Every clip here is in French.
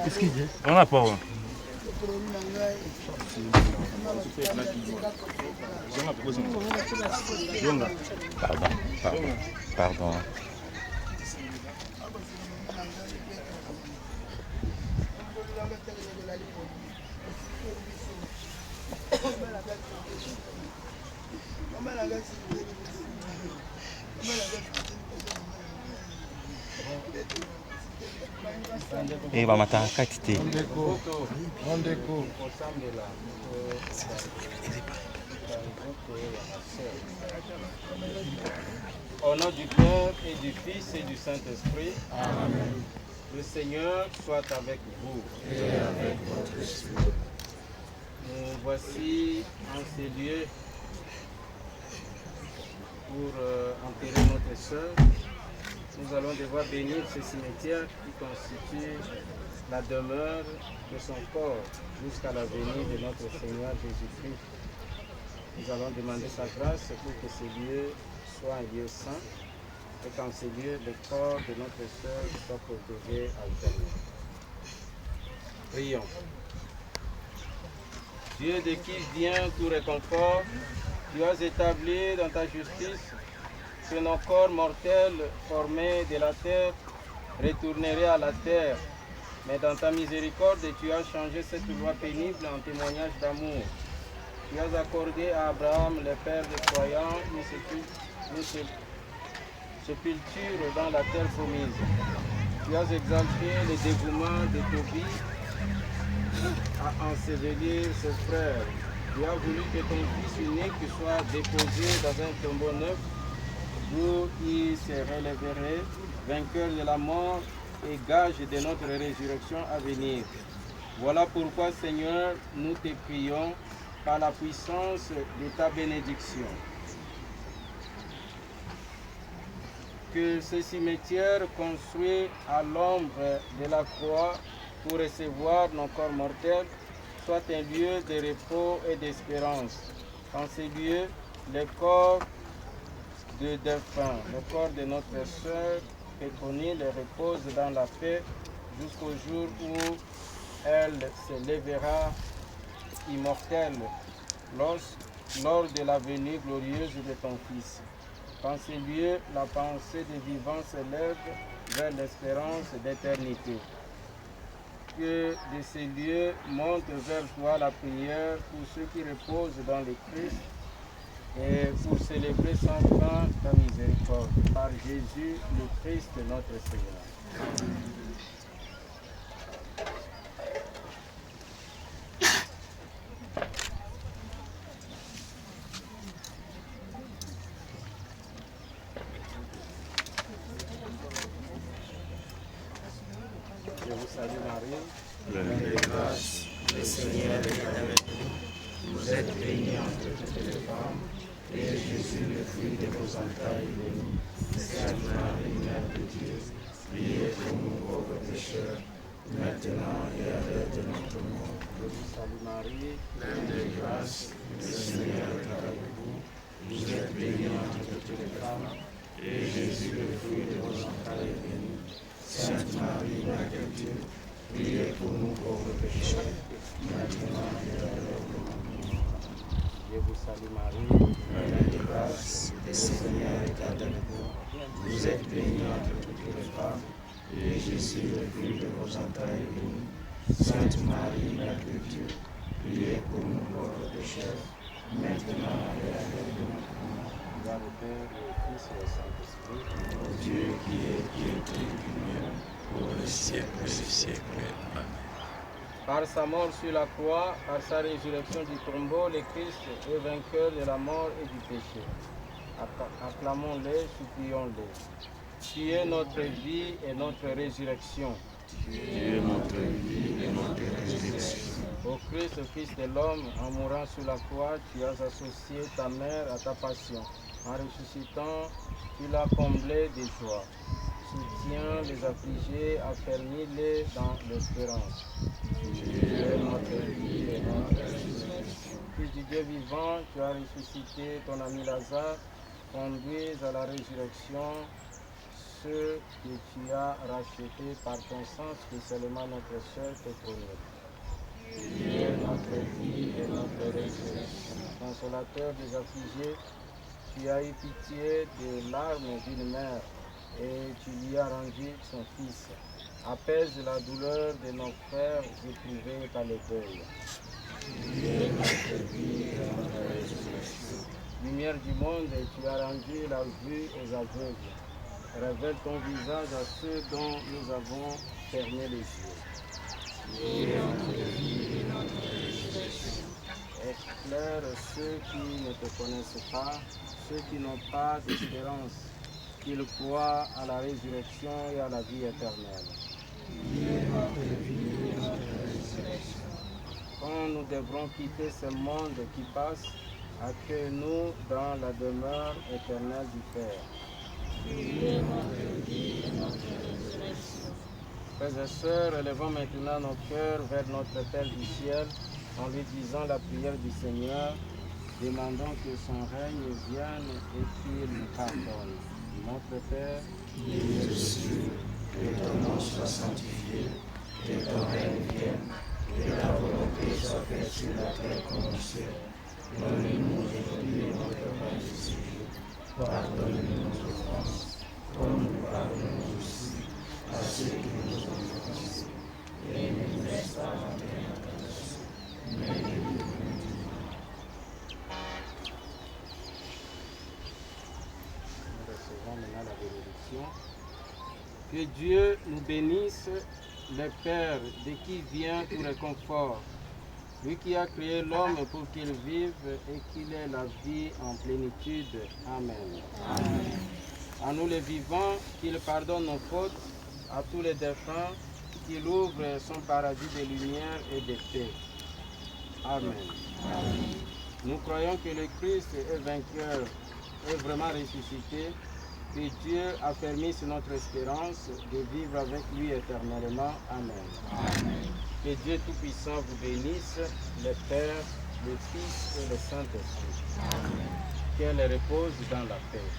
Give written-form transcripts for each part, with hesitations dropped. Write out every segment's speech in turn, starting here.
Qu'est-ce qu'il dit? On n'a pas. Pardon. Et va matin quantité. Au nom du Père et du Fils et du Saint-Esprit. Amen. Le Seigneur soit avec vous. Et avec votre esprit. Nous voici en ces lieux pour enterrer notre sœur. Nous allons devoir bénir ce cimetière qui constitue la demeure de son corps jusqu'à la venue de notre Seigneur Jésus-Christ. Nous allons demander sa grâce pour que ce lieu soit un lieu saint et qu'en ce lieu, le corps de notre sœur soit protégé à jamais. Prions. Dieu de qui vient tout réconfort, tu as établi dans ta justice que nos corps mortels formés de la terre retourneraient à la terre. Mais dans ta miséricorde, tu as changé cette loi pénible en témoignage d'amour. Tu as accordé à Abraham, le père des croyants, une sépulture dans la terre promise. Tu as exalté le dévouement de Tobie à ensevelir ses frères. Tu as voulu que ton fils unique soit déposé dans un tombeau neuf où il se relèverait, vainqueur de la mort et gage de notre résurrection à venir. Voilà pourquoi, Seigneur, nous te prions par la puissance de ta bénédiction. Que ce cimetière construit à l'ombre de la croix pour recevoir nos corps mortels soit un lieu de repos et d'espérance. En ce lieu, le corps de défunt, le corps de notre sœur Pétronie le repose dans la paix jusqu'au jour où elle se lèvera immortelle lors de la venue glorieuse de ton Fils. Dans ce lieu, la pensée des vivants s'élève vers l'espérance d'éternité. Que de ces lieux monte vers toi la prière pour ceux qui reposent dans le Christ et pour célébrer sans fin ta miséricorde. Par Jésus, le Christ, notre Seigneur. Je vous salue Marie. Pleine de grâce, le Seigneur est avec vous. Vous êtes bénie entre toutes les femmes, et Jésus, le fruit de vos entrailles, est béni. Sainte Marie, Mère de Dieu, priez pour nous pauvres pécheurs, maintenant et à l'heure de notre mort. Je vous salue Marie. Pleine de grâce, le Seigneur est avec vous. Vous êtes bénie entre toutes les femmes, et Jésus, le fruit de vos entrailles, est béni. Sainte Marie, Mère de Dieu, priez pour nous pauvres pécheurs, maintenant et à l'heure de notre mort. Je vous salue Marie. Pleine de grâce, le Seigneur est avec vous. Vous êtes bénie entre toutes les femmes, et Jésus, le fruit de vos entrailles, est béni. Sainte Marie, Mère de Dieu, priez pour nous pauvres pécheurs, maintenant et à l'heure de notre mort. Gloire au Père, au Fils et au Saint-Esprit. Ô Dieu qui est lumière, pour le siècle des siècles. Amen. Par sa mort sur la croix, par sa résurrection du tombeau, le Christ est vainqueur de la mort et du péché. Acclamons-le, supplions-le. Tu es notre vie et notre résurrection. Tu es notre vie et notre résurrection. Ô Christ, Fils de l'homme, en mourant sur la croix, tu as associé ta mère à ta passion. En ressuscitant, tu l'as comblée de joie. soutiens les affligés, affermis-les dans l'espérance. Fils du Dieu vivant, tu as ressuscité ton ami Lazare, conduis à la résurrection ceux que tu as rachetés par ton sang, spécialement notre sœur Pétronille. Tu es notre vie et notre résurrection. Consolateur des affligés, tu as eu pitié des larmes d'une mère et tu lui as rendu son fils. Apaise la douleur de nos frères éprouvés par le deuil. Lumière du monde, tu as rendu la vue aux aveugles. Révèle ton visage à ceux dont nous avons fermé les yeux. Éclaire ceux qui ne te connaissent pas, ceux qui n'ont pas d'espérance, qu'ils croient à la résurrection et à la vie éternelle. Quand nous devrons quitter ce monde qui passe, accueille-nous dans la demeure éternelle du Père. Frères et sœurs, élevons maintenant nos cœurs vers notre Père du ciel en lui disant la prière du Seigneur, demandant que son règne vienne et qu'il nous pardonne. Notre Père, qui es aux cieux, que ton nom soit sanctifié, que ton règne vienne, que ta volonté soit faite sur la terre comme au ciel. Donne-nous aujourd'hui notre pain de ce jour. Pardonne-nous nos offenses, comme nous pardonnons aussi à ceux qui nous ont offensés. Et ne nous laisse pas entrer en tentation, mais délivre-nous du mal. Nous recevons maintenant la bénédiction. Que Dieu nous bénisse, le Père, de qui vient tout réconfort. Lui qui a créé l'homme pour qu'il vive et qu'il ait la vie en plénitude. Amen. Amen. À nous les vivants, qu'il pardonne nos fautes, à tous les défunts, qu'il ouvre son paradis de lumière et de paix. Amen. Amen. Nous croyons que le Christ est vainqueur, est vraiment ressuscité, que Dieu affermisse notre espérance de vivre avec lui éternellement. Amen. Amen. Que Dieu Tout-Puissant vous bénisse, le Père, le Fils et le Saint-Esprit. Qu'elle repose dans la paix.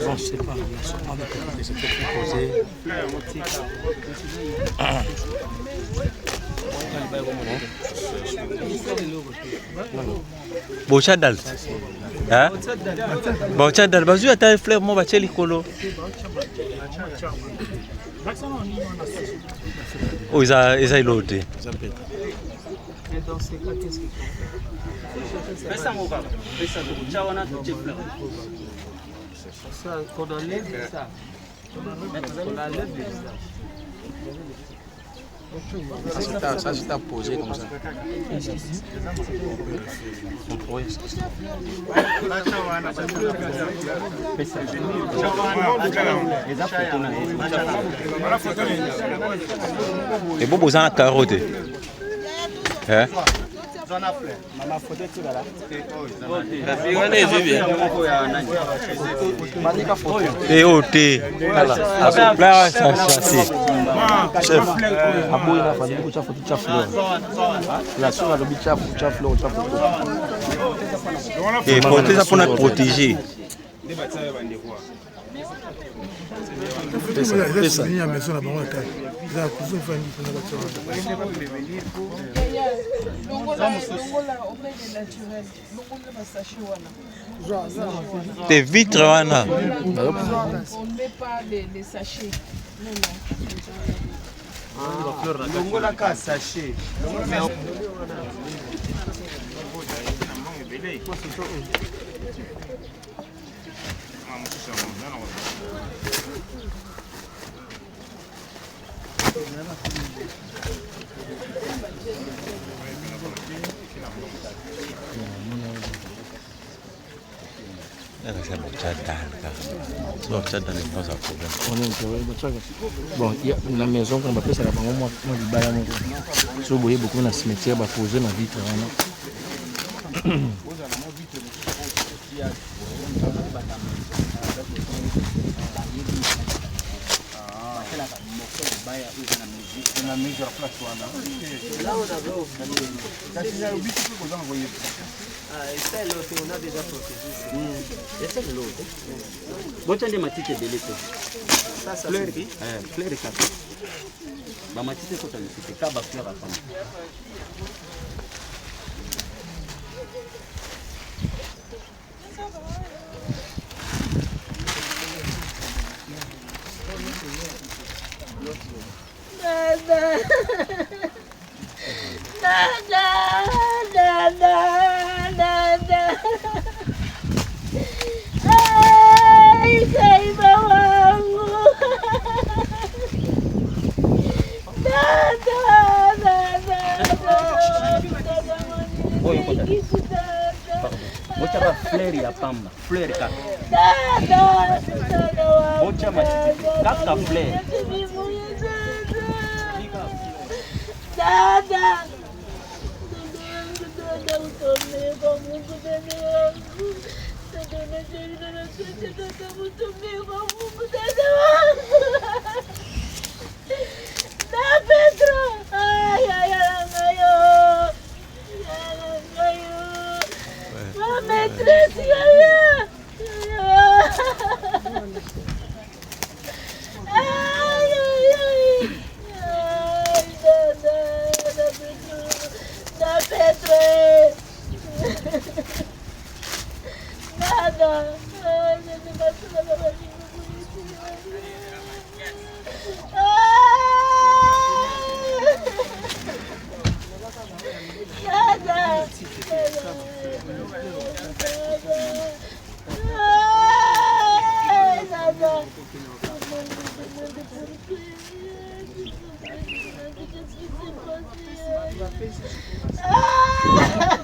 Bon, je sais pas, on se prend des équipes proposées. Bocah dal. Hein? Bon, tiens, dans le bazou, il y a un fleur, mon bâtiment, l'écolo. Oh, ils ont l'autre. Et dans ces cas, qu'est-ce qu'il faut faire? Ça, qu'on enlève ça. On enlève ça. Ça, c'est à poser comme ça. Oui. Et bon, vous avez un carotte. Hein? Et au thé. Là, ça chassé. Chef, aboyi na fadi ko chafu fleur. La sura lobi chafu fleur. Et porter ça pour nous protéger. Ça. Tes vitres, Wana. On ne met pas les sachets. Non. Sachet. Bon, il y a la maison qu'on va faire ça là-bas, moi du bail mon. So boye beaucoup na cimetière ba poser na vitre là. Bochande matite belete. Fleur et café. Ba matite ko tani c'est ka ba fleur à femme. Bocha ba fleur ya pamba, fleur ka. Bocha matite, kaka fleur. Ah!